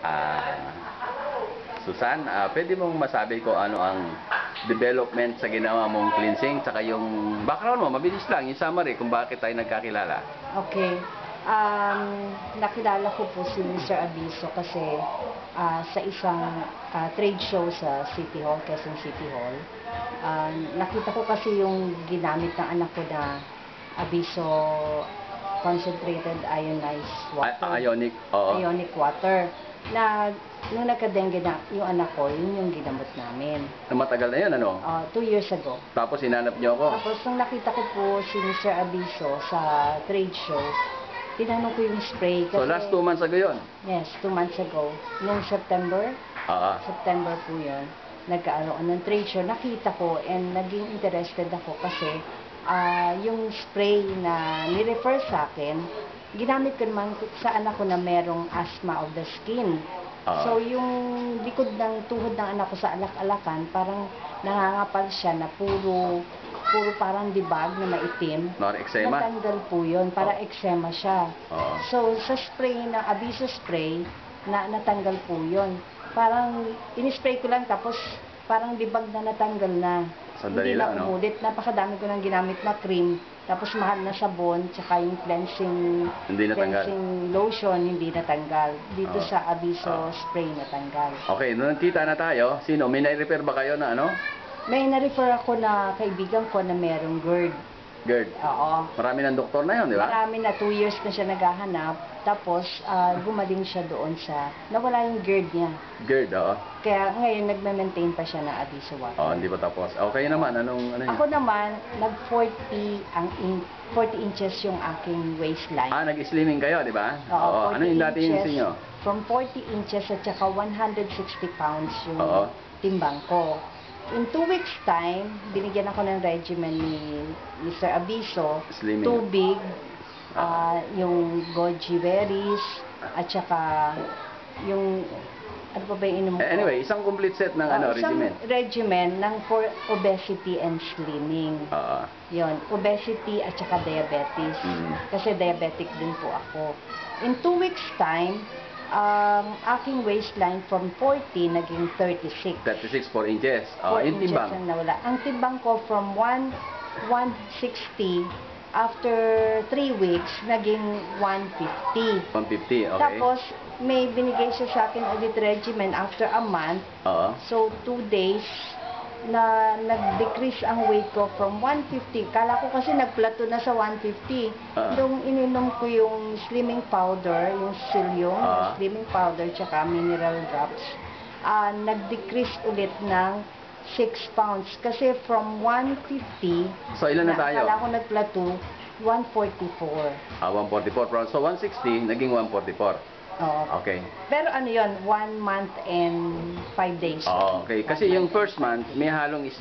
Ah, Susan, pwede mong masabi ko ano ang development sa ginawa mong cleansing, tsaka yung background mo, mabilis lang, yung summary kung bakit tayo nagkakilala. Okay. Nakilala ko po si Mr. Abiso kasi sa isang trade show sa City Hall, Quezon City Hall. Nakita ko kasi yung ginamit ng anak ko na Abiso concentrated ionized water. Ionic, oo. Ionic water. Na nung nagka-dengue na yung anak ko, yun yung ginamot namin. Matagal na yun, ano? 2 years ago. Tapos hinanap niyo ako. Tapos nung nakita ko po si Mr. Abiso sa trade show, tinanong ko yung spray. Kasi, So last 2 months ago yun? Yes, 2 months ago. Nung September, September po yun, nagkaroon ng trade show. Nakita ko and naging interested ako kasi yung spray na nirefer sa akin, ginamit ko naman sa anak ko na merong asthma of the skin. So yung likod ng tuhod ng anak ko sa alak-alakan, parang nangangapal siya na puro parang dibag na maitim. Eczema? Natanggal po yun, para eczema siya. So sa spray na Abiso spray, natanggal po yun. Parang in-spray ko lang tapos parang dibag na natanggal na. Sandali Hindi lang, na umulit. Napakadami ko nang ginamit na cream. Tapos mahal na sabon, tsaka yung cleansing lotion, hindi natanggal. Dito sa Abiso spray natanggal. Okay, nung nagkita na tayo, sino? May na-refer ba kayo na ano? May na-refer ako na kaibigan ko na merong GERD. GERD? Oo. Marami ng doktor na yun, di ba? Marami na, 2 years na siya naghahanap. Tapos, gumaling siya doon sa, nawala yung GERD niya. GERD, oo. Kaya ngayon, nagme-maintain pa siya ng Abiso water. Hindi pa tapos. Okay naman, ano yun? Ako naman, nag-40 inches yung aking waistline. Nag-slimming kayo, di ba? Oo, Ano yung dati yung inyo? From 40 inches at saka 160 pounds yung timbang ko. In 2 weeks time, binigyan ako ng regimen ni Mr. Abiso. Slimming. Tubig, yung goji berries, at saka yung, ano pa ba yung inom ko? Anyway, isang complete set ng regimen. Isang regimen ng for obesity and slimming. Yun, obesity at saka diabetes. Kasi diabetic din po ako. In 2 weeks time, aking waistline from 40 naging 36. 36, 4 inches. 4 yung inches timbang. ang nawala. Ang timbang ko from 160, after 3 weeks, naging 150. 150, okay. Tapos, may binigay siya sa akin ulit regimen after a month. So, 2 days, na nag-decrease ang weight ko from 150. Kala ko kasi nag-plateau na sa 150. Nung ininom ko yung slimming powder, yung Psyllium, slimming powder, tsaka mineral drops, nag-decrease ulit ng 6 pounds. Kasi from 150, so ilan na tayo? Kala ko nag-plateau, 144. 144. So 160, naging 144. Okay. Pero ano yun, 1 month and 5 days. Okay. Kasi yung first month, may halong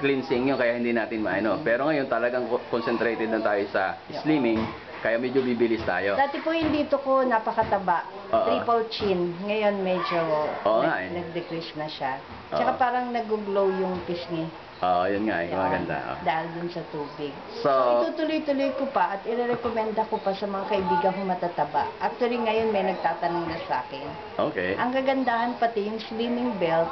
cleansing yun, kaya hindi natin maano. Pero ngayon talagang concentrated na tayo sa slimming, kaya medyo bibilis tayo. Dati po yung dito ko napakataba, triple chin. Ngayon medyo nag-decrease na siya. Tsaka parang nag-glow yung pisngi. Yun nga, maganda. Dahil dun sa tubig. So itutuloy-tuloy ko pa at irerekomenda ko pa sa mga kaibigan kong matataba. Actually, ngayon may nagtatanong na sa akin. Okay. Ang kagandahan pati yung slimming belt,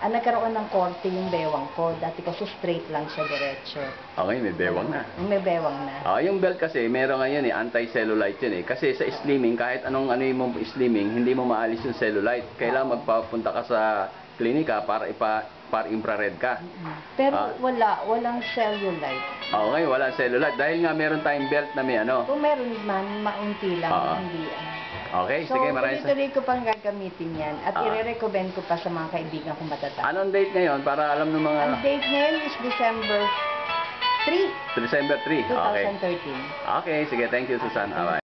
nagkaroon ng korte yung bewang ko. Dati kasi straight lang siya diretso. Okay, may bewang na. May bewang na. Yung belt kasi, meron ngayon anti-cellulite yun . Kasi sa slimming, kahit anong mo slimming, hindi mo maalis yung cellulite. Kailangan magpapunta ka sa klinika para infrared ka. Pero walang cellulite. Okay, walang cellulite. Dahil nga meron tayong belt na may ano. Kung meron man, maunti lang, hindi. Okay, So, sige, maraming tuloy ko pang gagamitin yan at i-recommend ko pa sa mga kaibigan kong matatanda. Anong date ngayon para alam ng mga... Ang date ngayon is December 3. December 3. Okay. 2013. Okay, sige, thank you, Susan. Bye.